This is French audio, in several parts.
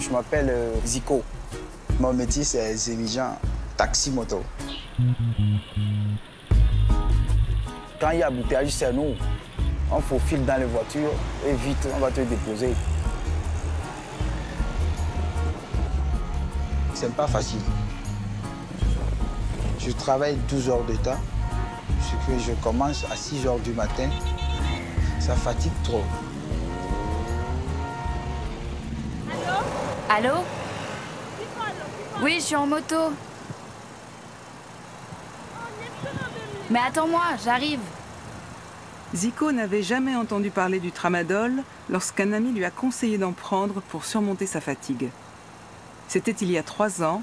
Je m'appelle Zico. Mon métier, c'est Zémijan, taxi-moto. Quand il y a embouteillage, c'est nous. On faufile dans les voitures et vite, on va te déposer. C'est pas facile. Je travaille 12 heures de temps. Ce que je commence à 6 heures du matin, ça fatigue trop. Allô? Oui, je suis en moto. Mais attends-moi, j'arrive. Zico n'avait jamais entendu parler du tramadol lorsqu'un ami lui a conseillé d'en prendre pour surmonter sa fatigue. C'était il y a 3 ans.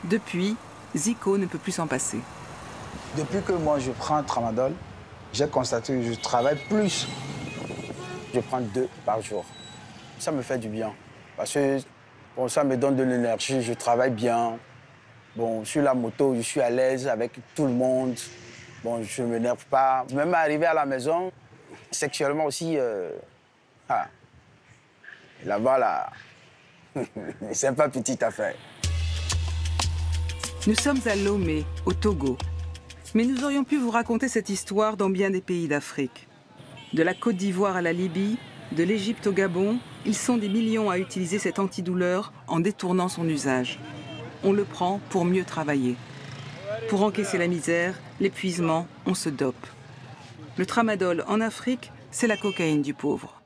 Depuis, Zico ne peut plus s'en passer. Depuis que moi je prends tramadol, j'ai constaté que je travaille plus. Je prends 2 par jour. Ça me fait du bien. Parce que bon, ça me donne de l'énergie, je travaille bien. Bon, sur la moto, je suis à l'aise avec tout le monde. Bon, je ne m'énerve pas. Même arrivé à la maison, sexuellement aussi, là-bas, là, c'est pas petite affaire. Nous sommes à Lomé, au Togo. Mais nous aurions pu vous raconter cette histoire dans bien des pays d'Afrique. De la Côte d'Ivoire à la Libye, de l'Égypte au Gabon, ils sont des millions à utiliser cet antidouleur en détournant son usage. On le prend pour mieux travailler. Pour encaisser la misère, l'épuisement, on se dope. Le tramadol en Afrique, c'est la cocaïne du pauvre.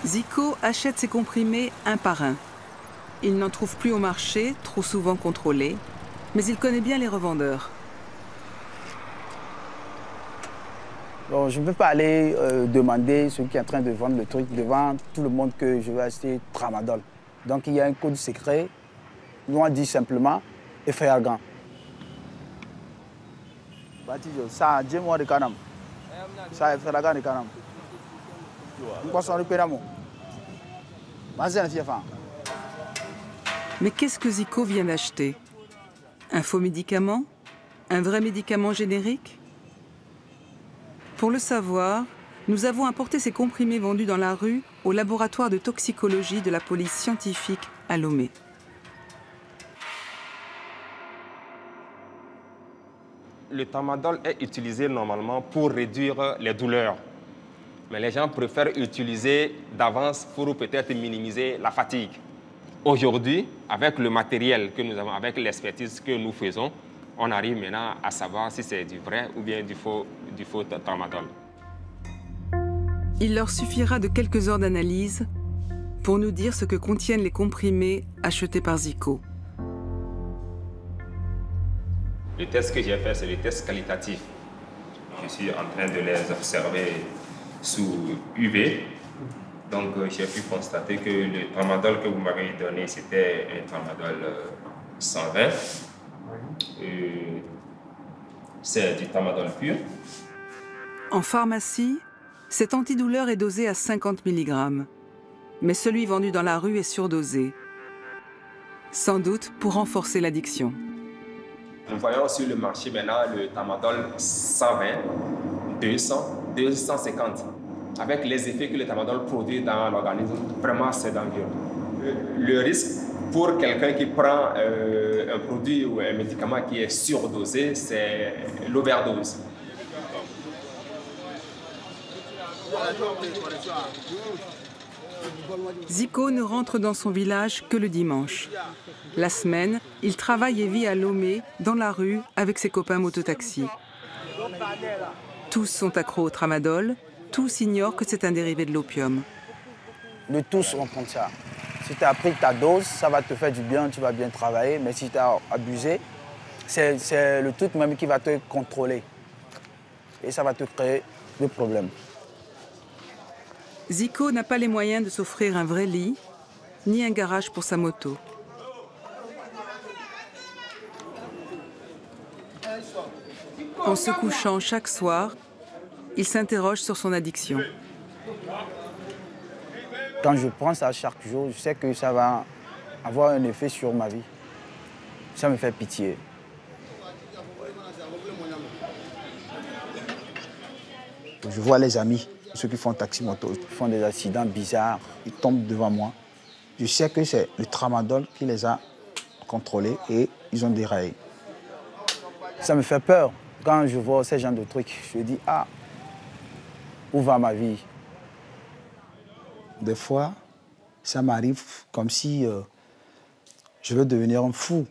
Zico achète ses comprimés un par un. Il n'en trouve plus au marché, trop souvent contrôlés, mais il connaît bien les revendeurs. Bon, je ne peux pas aller demander ceux qui est en train de vendre le truc devant tout le monde que je vais acheter tramadol. Donc il y a un code secret. Nous on dit simplement Efrayagan. Ça, dis-moi de Kanam. Ça, Efrayagan de Kanam. Mais qu'est-ce que Zico vient d'acheter? Un faux médicament? Un vrai médicament générique? Pour le savoir, nous avons apporté ces comprimés vendus dans la rue au laboratoire de toxicologie de la police scientifique à Lomé. Le tramadol est utilisé normalement pour réduire les douleurs. Mais les gens préfèrent utiliser d'avance pour peut-être minimiser la fatigue. Aujourd'hui, avec le matériel que nous avons, avec l'expertise que nous faisons, on arrive maintenant à savoir si c'est du vrai ou bien du faux tramadol. Il leur suffira de quelques heures d'analyse pour nous dire ce que contiennent les comprimés achetés par Zico. Le test que j'ai fait, c'est le test qualitatif. Je suis en train de les observer sous UV. Donc, j'ai pu constater que le tramadol que vous m'avez donné, c'était un tramadol 120. C'est du tramadol pur. En pharmacie, cet antidouleur est dosé à 50 mg. Mais celui vendu dans la rue est surdosé. Sans doute pour renforcer l'addiction. Nous voyons sur le marché maintenant le tramadol 120, 200, 250. Avec les effets que le tramadol produit dans l'organisme, vraiment c'est dangereux. Le risque pour quelqu'un qui prend un produit ou un médicament qui est surdosé, c'est l'overdose. Zico ne rentre dans son village que le dimanche. La semaine, il travaille et vit à Lomé, dans la rue, avec ses copains mototaxis. Tous sont accros au tramadol, tous ignorent que c'est un dérivé de l'opium. Nous tous, on prend ça. Si tu as pris ta dose, ça va te faire du bien, tu vas bien travailler. Mais si tu as abusé, c'est le truc même qui va te contrôler. Et ça va te créer des problèmes. Zico n'a pas les moyens de s'offrir un vrai lit, ni un garage pour sa moto. En se couchant chaque soir, il s'interroge sur son addiction. Quand je prends ça chaque jour, je sais que ça va avoir un effet sur ma vie. Ça me fait pitié. Je vois les amis Ceux qui font taxi-moto font des accidents bizarres, ils tombent devant moi. Je sais que c'est le tramadol qui les a contrôlés et ils ont déraillé. Ça me fait peur. Quand je vois ces genres de trucs, je me dis, ah, où va ma vie? Des fois, ça m'arrive comme si je veux devenir un fou.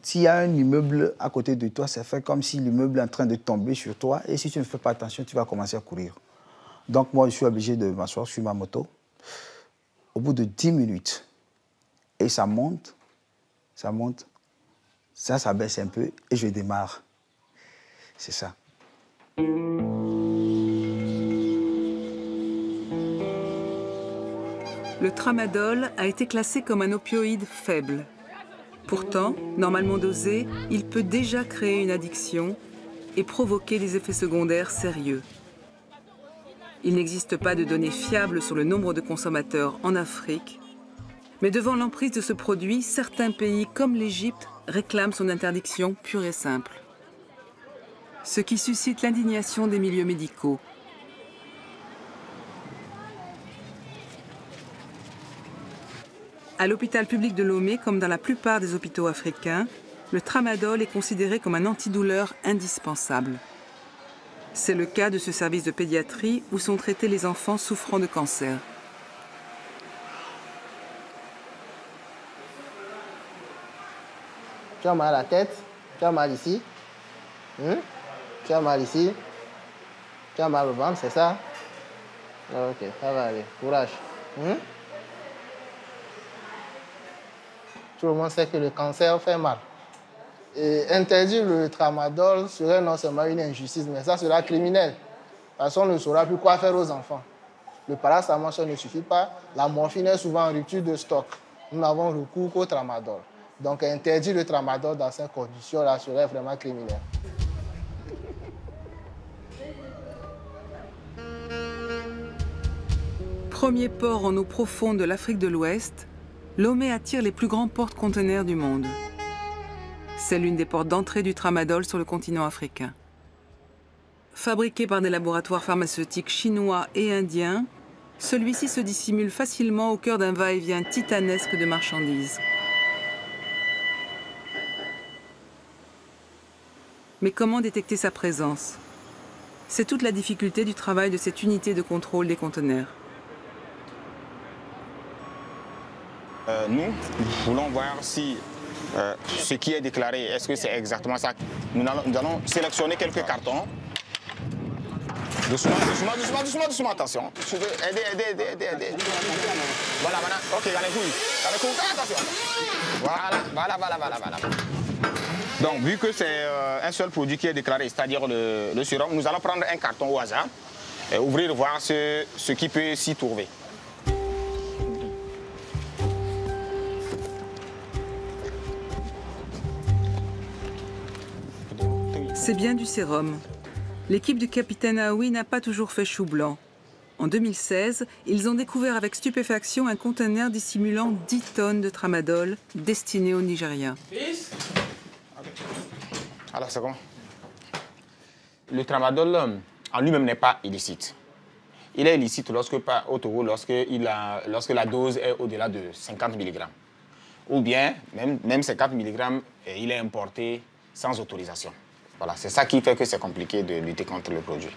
S'il y a un immeuble à côté de toi, ça fait comme si l'immeuble est en train de tomber sur toi. Et si tu ne fais pas attention, tu vas commencer à courir. Donc moi, je suis obligé de m'asseoir sur ma moto. Au bout de 10 minutes, et ça monte, ça baisse un peu et je démarre. C'est ça. Le tramadol a été classé comme un opioïde faible. Pourtant, normalement dosé, il peut déjà créer une addiction et provoquer des effets secondaires sérieux. Il n'existe pas de données fiables sur le nombre de consommateurs en Afrique, mais devant l'emprise de ce produit, certains pays comme l'Égypte réclament son interdiction pure et simple. Ce qui suscite l'indignation des milieux médicaux. À l'hôpital public de Lomé, comme dans la plupart des hôpitaux africains, le tramadol est considéré comme un antidouleur indispensable. C'est le cas de ce service de pédiatrie où sont traités les enfants souffrant de cancer. Tu as mal à la tête, tu as mal ici, tu as mal ici, tu as mal au ventre, c'est ça? Ok, ça va aller, courage. Tout le monde sait que le cancer fait mal. Et interdire le tramadol serait non seulement une injustice, mais ça sera criminel. Parce qu'on ne saura plus quoi faire aux enfants. Le paracétamol ne suffit pas. La morphine est souvent en rupture de stock. Nous n'avons recours qu'au tramadol. Donc interdire le tramadol dans ces conditions-là serait vraiment criminel. Premier port en eau profonde de l'Afrique de l'Ouest, Lomé attire les plus grands porte-conteneurs du monde. C'est l'une des portes d'entrée du tramadol sur le continent africain. Fabriqué par des laboratoires pharmaceutiques chinois et indiens, celui-ci se dissimule facilement au cœur d'un va-et-vient titanesque de marchandises. Mais comment détecter sa présence? C'est toute la difficulté du travail de cette unité de contrôle des conteneurs. Nous voulons voir si ce qui est déclaré, est-ce que c'est exactement ça. Nous allons sélectionner quelques cartons. Doucement, attention. Aider. Voilà, ok, allez, attention. Voilà. Donc, vu que c'est un seul produit qui est déclaré, c'est-à-dire le sérum, nous allons prendre un carton au hasard et ouvrir, voir ce qui peut s'y trouver. C'est bien du sérum. L'équipe du capitaine Aoui n'a pas toujours fait chou blanc. En 2016, ils ont découvert avec stupéfaction un conteneur dissimulant 10 tonnes de tramadol destiné au Nigeria. Alors, c'est bon. Le tramadol en lui-même n'est pas illicite. Il est illicite au Togo lorsque la dose est au-delà de 50 mg. Ou bien, même 50 mg, il est importé sans autorisation. Voilà, c'est ça qui fait que c'est compliqué de lutter contre le produit.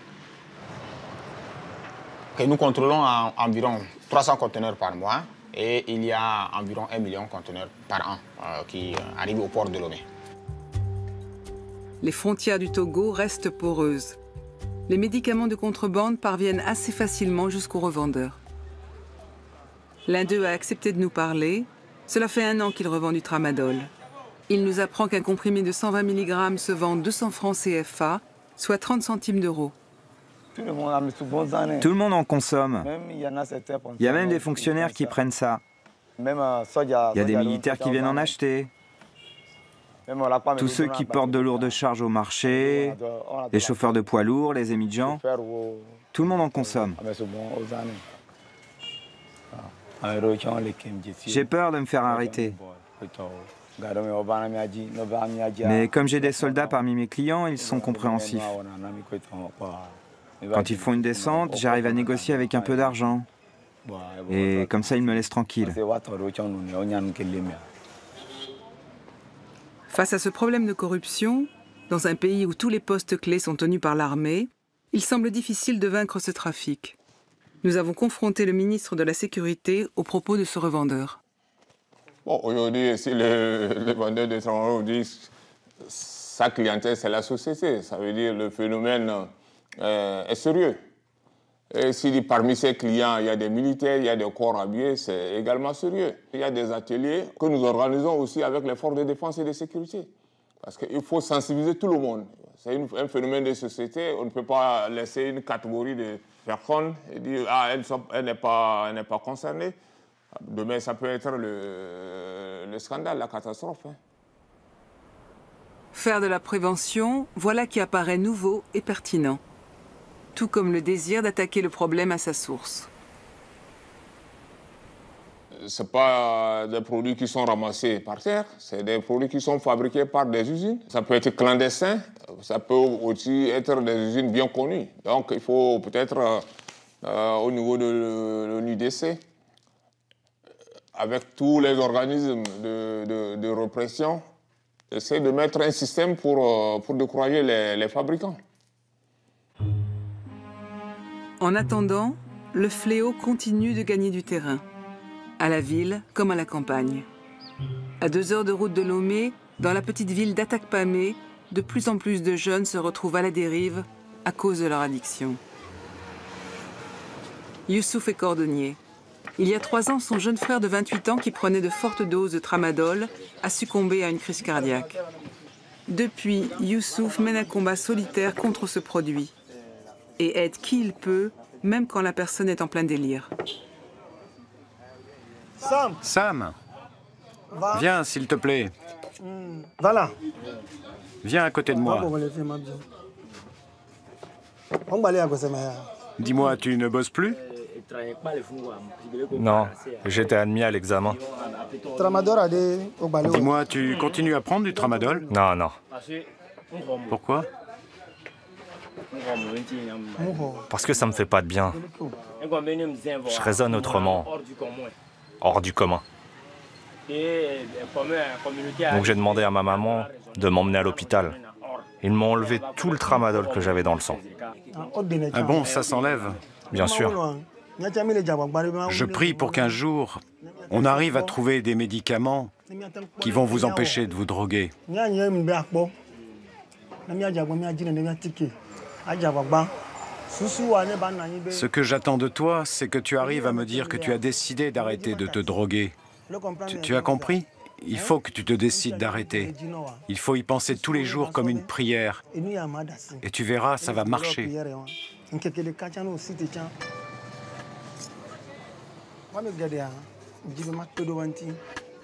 Okay, nous contrôlons environ 300 conteneurs par mois et il y a environ 1 million de conteneurs par an qui arrivent au port de Lomé. Les frontières du Togo restent poreuses. Les médicaments de contrebande parviennent assez facilement jusqu'aux revendeurs. L'un d'eux a accepté de nous parler. Cela fait 1 an qu'il revend du tramadol. Il nous apprend qu'un comprimé de 120 mg se vend 200 francs CFA, soit 30 centimes d'euros. Tout le monde en consomme. Il y a même des fonctionnaires qui prennent ça. Il y a des militaires qui viennent en acheter. Tous ceux qui portent de lourdes charges au marché, les chauffeurs de poids lourds, les émigrants, tout le monde en consomme. J'ai peur de me faire arrêter. Mais comme j'ai des soldats parmi mes clients, ils sont compréhensifs. Quand ils font une descente, j'arrive à négocier avec un peu d'argent. Et comme ça, ils me laissent tranquille. Face à ce problème de corruption, dans un pays où tous les postes clés sont tenus par l'armée, il semble difficile de vaincre ce trafic. Nous avons confronté le ministre de la Sécurité aux propos de ce revendeur. Bon, aujourd'hui, si le vendeur de tramadol dit sa clientèle, c'est la société, ça veut dire le phénomène est sérieux. Et si parmi ses clients, il y a des militaires, il y a des corps habillés, c'est également sérieux. Il y a des ateliers que nous organisons aussi avec les forces de défense et de sécurité. Parce qu'il faut sensibiliser tout le monde. C'est un phénomène de société. On ne peut pas laisser une catégorie de personnes et dire « Ah, elle n'est pas concernée ». Demain, ça peut être le scandale, la catastrophe. Hein. Faire de la prévention, voilà qui apparaît nouveau et pertinent. Tout comme le désir d'attaquer le problème à sa source. Ce n'est pas des produits qui sont ramassés par terre, c'est des produits qui sont fabriqués par des usines. Ça peut être clandestin, ça peut aussi être des usines bien connues. Donc il faut peut-être, au niveau de l'UDC, avec tous les organismes de répression, essayer de mettre un système pour décourager les fabricants. En attendant, le fléau continue de gagner du terrain, à la ville comme à la campagne. À 2 heures de route de Lomé, dans la petite ville d'Atakpamé, de plus en plus de jeunes se retrouvent à la dérive à cause de leur addiction. Youssouf est cordonnier. Il y a 3 ans, son jeune frère de 28 ans qui prenait de fortes doses de tramadol a succombé à une crise cardiaque. Depuis, Youssouf mène un combat solitaire contre ce produit et aide qui il peut, même quand la personne est en plein délire. Sam, viens s'il te plaît. Voilà. Viens à côté de moi. Dis-moi, tu ne bosses plus? Non, j'étais admis à l'examen. Dis-moi, tu continues à prendre du tramadol? Non, non. Pourquoi? Parce que ça me fait pas de bien. Je raisonne autrement, hors du commun. Donc j'ai demandé à ma maman de m'emmener à l'hôpital. Ils m'ont enlevé tout le tramadol que j'avais dans le sang. Ah bon, ça s'enlève? Bien sûr. Je prie pour qu'un jour, on arrive à trouver des médicaments qui vont vous empêcher de vous droguer. Ce que j'attends de toi, c'est que tu arrives à me dire que tu as décidé d'arrêter de te droguer. Tu as compris? Il faut que tu te décides d'arrêter. Il faut y penser tous les jours comme une prière. Et tu verras, ça va marcher.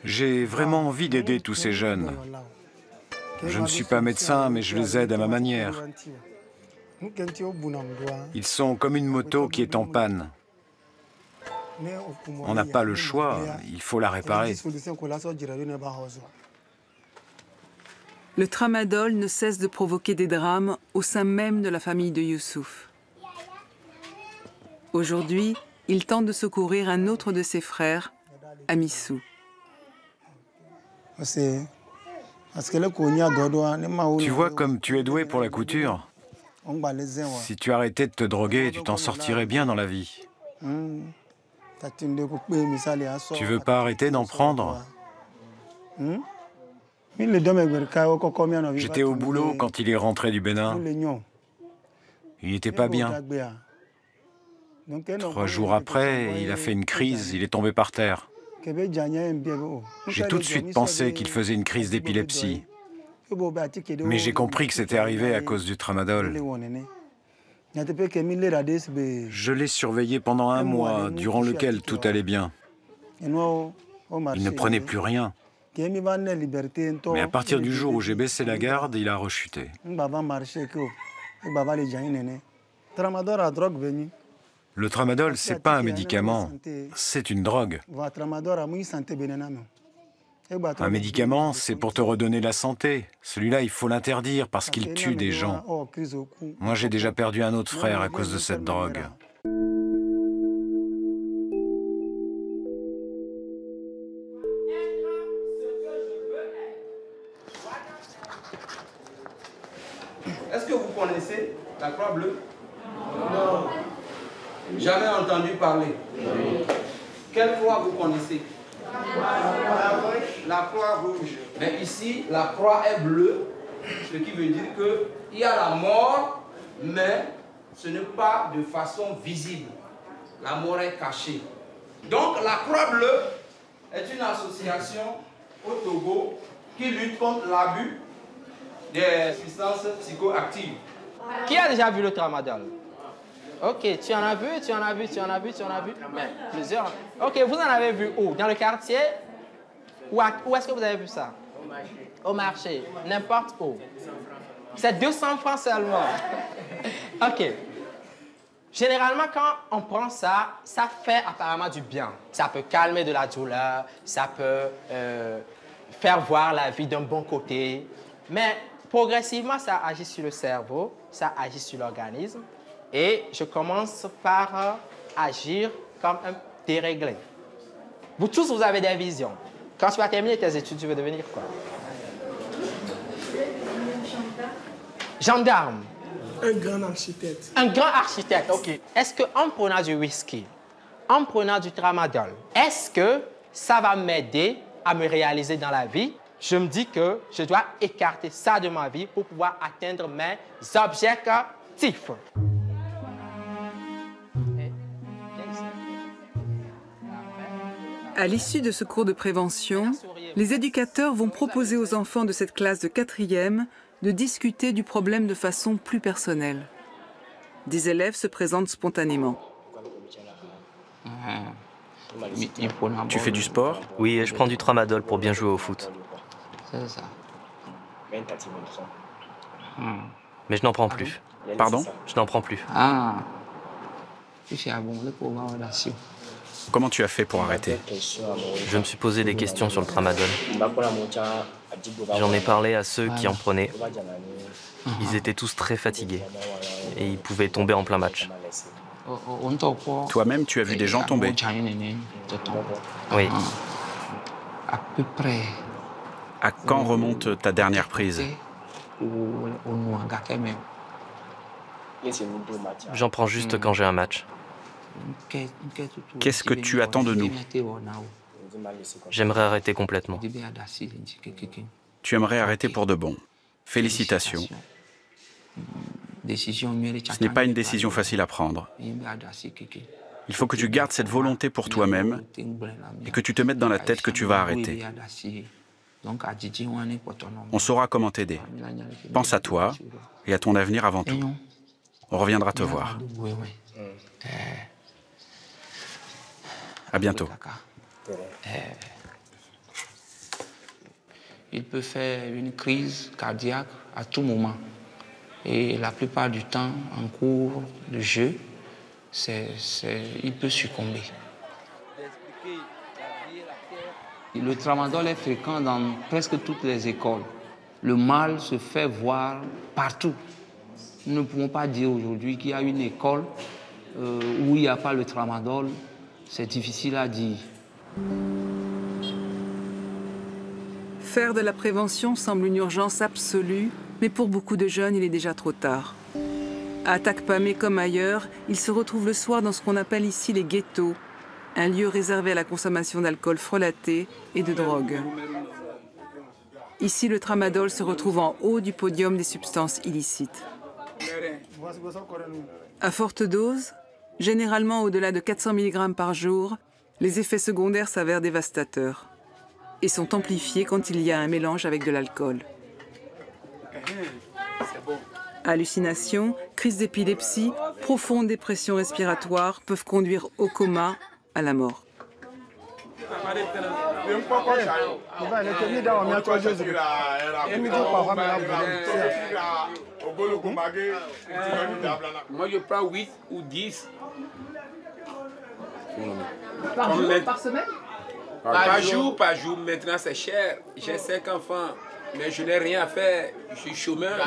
J'ai vraiment envie d'aider tous ces jeunes. Je ne suis pas médecin, mais je les aide à ma manière. Ils sont comme une moto qui est en panne. On n'a pas le choix, il faut la réparer. Le tramadol ne cesse de provoquer des drames au sein même de la famille de Youssouf. Aujourd'hui, il tente de secourir un autre de ses frères, Amissou. Tu vois comme tu es doué pour la couture. Si tu arrêtais de te droguer, tu t'en sortirais bien dans la vie. Tu veux pas arrêter d'en prendre? J'étais au boulot quand il est rentré du Bénin. Il n'était pas bien. 3 jours après, il a fait une crise, il est tombé par terre. J'ai tout de suite pensé qu'il faisait une crise d'épilepsie. Mais j'ai compris que c'était arrivé à cause du tramadol. Je l'ai surveillé pendant 1 mois, durant lequel tout allait bien. Il ne prenait plus rien. Mais à partir du jour où j'ai baissé la garde, il a rechuté. Le tramadol, c'est pas un médicament, c'est une drogue. Un médicament, c'est pour te redonner la santé. Celui-là, il faut l'interdire parce qu'il tue des gens. Moi, j'ai déjà perdu un autre frère à cause de cette drogue. Est-ce que vous connaissez la Croix bleue? Non. Jamais entendu parler? Oui. Quelle croix vous connaissez? La croix rouge. Mais ici, la croix est bleue, ce qui veut dire qu'il y a la mort, mais ce n'est pas de façon visible. La mort est cachée. Donc la Croix bleue est une association au Togo qui lutte contre l'abus des substances psychoactives. Qui a déjà vu le tramadol? Ok, tu en as vu, tu en as vu, tu en as vu, tu en as vu. Mais plusieurs. Ok, vous en avez vu où? Dans le quartier? Où est-ce que vous avez vu ça? Au marché. Au marché, n'importe où. C'est 200 francs seulement. Ok. Généralement, quand on prend ça, ça fait apparemment du bien. Ça peut calmer de la douleur, ça peut faire voir la vie d'un bon côté. Mais progressivement, ça agit sur le cerveau, ça agit sur l'organisme. Et je commence par agir comme un déréglé. Vous tous, vous avez des visions. Quand tu vas terminer tes études, tu veux devenir quoi? Gendarme. Un grand architecte. Un grand architecte, ok. Est-ce qu'en prenant du whisky, en prenant du tramadol, est-ce que ça va m'aider à me réaliser dans la vie? Je me dis que je dois écarter ça de ma vie pour pouvoir atteindre mes objectifs. À l'issue de ce cours de prévention, les éducateurs vont proposer aux enfants de cette classe de 4e de discuter du problème de façon plus personnelle. Des élèves se présentent spontanément. Tu fais du sport? Oui, et je prends du tramadol pour bien jouer au foot. C'est ça. Mais je n'en prends plus. Pardon? Je n'en prends plus. Ah. Comment tu as fait pour arrêter? Je me suis posé des questions sur le tramadol. J'en ai parlé à ceux qui en prenaient. Ils étaient tous très fatigués et ils pouvaient tomber en plein match. Toi-même, tu as vu des gens tomber? Oui. À peu près. À quand remonte ta dernière prise? J'en prends juste quand j'ai un match. Qu'est-ce que tu attends de nous? J'aimerais arrêter complètement. Tu aimerais arrêter pour de bon. Félicitations. Ce n'est pas une décision facile à prendre. Il faut que tu gardes cette volonté pour toi-même et que tu te mettes dans la tête que tu vas arrêter. On saura comment t'aider. Pense à toi et à ton avenir avant tout. On reviendra te voir. À bientôt. Il peut faire une crise cardiaque à tout moment. Et la plupart du temps, en cours de jeu, il peut succomber. Le tramadol est fréquent dans presque toutes les écoles. Le mal se fait voir partout. Nous ne pouvons pas dire aujourd'hui qu'il y a une école où il n'y a pas le tramadol. C'est difficile à dire. Faire de la prévention semble une urgence absolue, mais pour beaucoup de jeunes, il est déjà trop tard. À Takpamé comme ailleurs, ils se retrouvent le soir dans ce qu'on appelle ici les ghettos, un lieu réservé à la consommation d'alcool frelaté et de drogue. Ici, le tramadol se retrouve en haut du podium des substances illicites. À forte dose, généralement au-delà de 400 mg par jour, les effets secondaires s'avèrent dévastateurs et sont amplifiés quand il y a un mélange avec de l'alcool. Hallucinations, crises d'épilepsie, profondes dépressions respiratoires peuvent conduire au coma, à la mort. Moi, je prends 8 ou 10. Par jour, par semaine? Par jour. Maintenant, c'est cher. J'ai 5 enfants, mais je n'ai rien à faire. Je suis chômeur.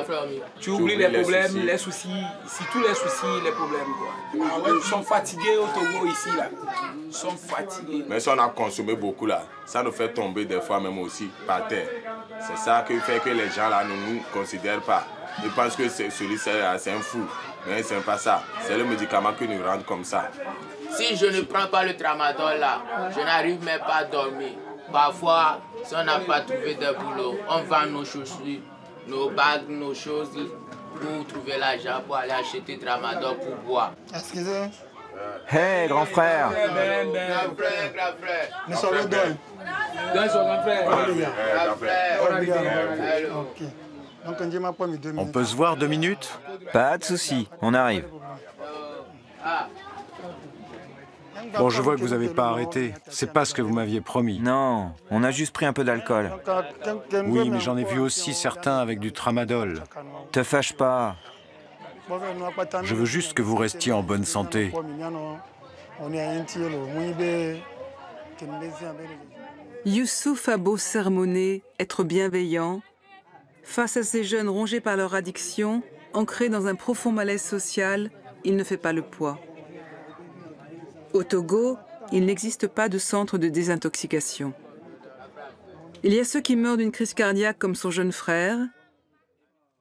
Tu oublies les problèmes, les soucis. Si tous les soucis, les problèmes, quoi. Nous sommes fatigués au Togo ici, là. Nous sommes fatigués. Mais si on a consommé beaucoup, là, ça nous fait tomber des fois même aussi par terre. C'est ça qui fait que les gens, là, ne nous considèrent pas. Ils pensent que celui-là, c'est un fou. Mais ce n'est pas ça. C'est le médicament qui nous rend comme ça. Si je ne prends pas le tramadol là, je n'arrive même pas à dormir. Parfois, si on n'a pas trouvé de boulot, on vend nos chaussures, nos bagues, nos choses pour trouver l'argent pour aller acheter tramadol pour boire. Excusez. Hé, grand frère. Grand frère. Nous sommes le don. On peut se voir 2 minutes? Pas de souci, on arrive. Bon, je vois que vous n'avez pas arrêté. C'est pas ce que vous m'aviez promis. Non, on a juste pris un peu d'alcool. Oui, mais j'en ai vu aussi certains avec du tramadol. Te fâche pas. Je veux juste que vous restiez en bonne santé. Youssouf a beau sermonner, être bienveillant, face à ces jeunes rongés par leur addiction, ancrés dans un profond malaise social, il ne fait pas le poids. Au Togo, il n'existe pas de centre de désintoxication. Il y a ceux qui meurent d'une crise cardiaque comme son jeune frère,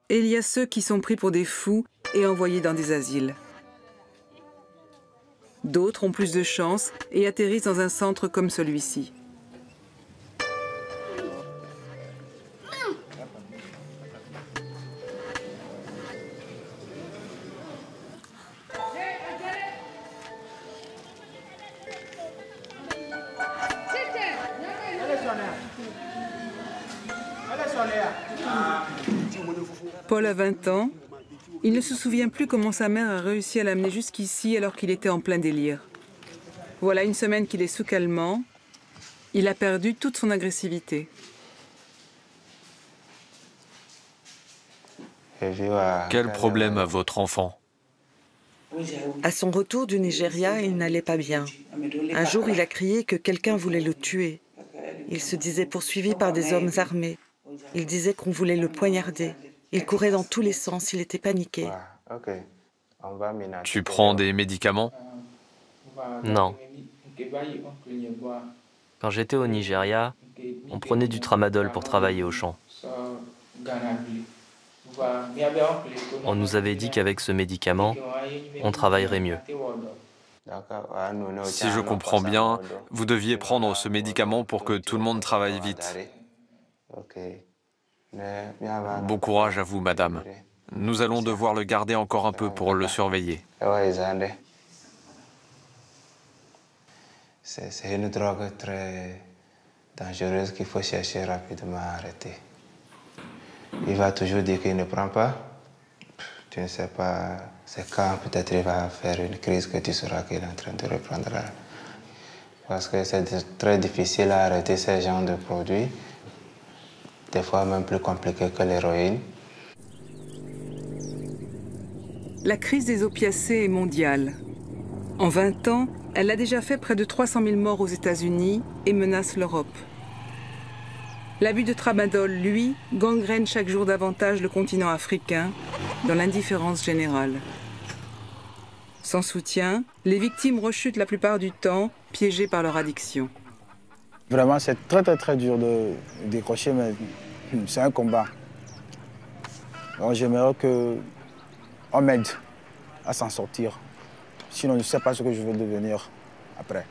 et il y a ceux qui sont pris pour des fous et envoyés dans des asiles. D'autres ont plus de chance et atterrissent dans un centre comme celui-ci. Paul a 20 ans. Il ne se souvient plus comment sa mère a réussi à l'amener jusqu'ici alors qu'il était en plein délire. Voilà une semaine qu'il est sous calmant. Il a perdu toute son agressivité. Quel problème a votre enfant? À son retour du Nigeria, il n'allait pas bien. Un jour, il a crié que quelqu'un voulait le tuer. Il se disait poursuivi par des hommes armés. Il disait qu'on voulait le poignarder. Il courait dans tous les sens, il était paniqué. Tu prends des médicaments? Non. Quand j'étais au Nigeria, on prenait du tramadol pour travailler au champ. On nous avait dit qu'avec ce médicament, on travaillerait mieux. Si je comprends bien, vous deviez prendre ce médicament pour que tout le monde travaille vite. Bon courage à vous, madame. Nous allons devoir le garder encore un peu pour le surveiller. C'est une drogue très dangereuse qu'il faut chercher rapidement à arrêter. Il va toujours dire qu'il ne prend pas. Tu ne sais pas, c'est quand peut-être il va faire une crise que tu sauras qu'il est en train de reprendre. Parce que c'est très difficile à arrêter ce genre de produits. Des fois même plus compliqué que l'héroïne. La crise des opiacés est mondiale. En 20 ans, elle a déjà fait près de 300 000 morts aux États-Unis et menace l'Europe. L'abus de tramadol, lui, gangrène chaque jour davantage le continent africain dans l'indifférence générale. Sans soutien, les victimes rechutent la plupart du temps, piégées par leur addiction. Vraiment, c'est très dur de décrocher, mais c'est un combat. Alors j'aimerais qu'on m'aide à s'en sortir. Sinon, je ne sais pas ce que je vais devenir après.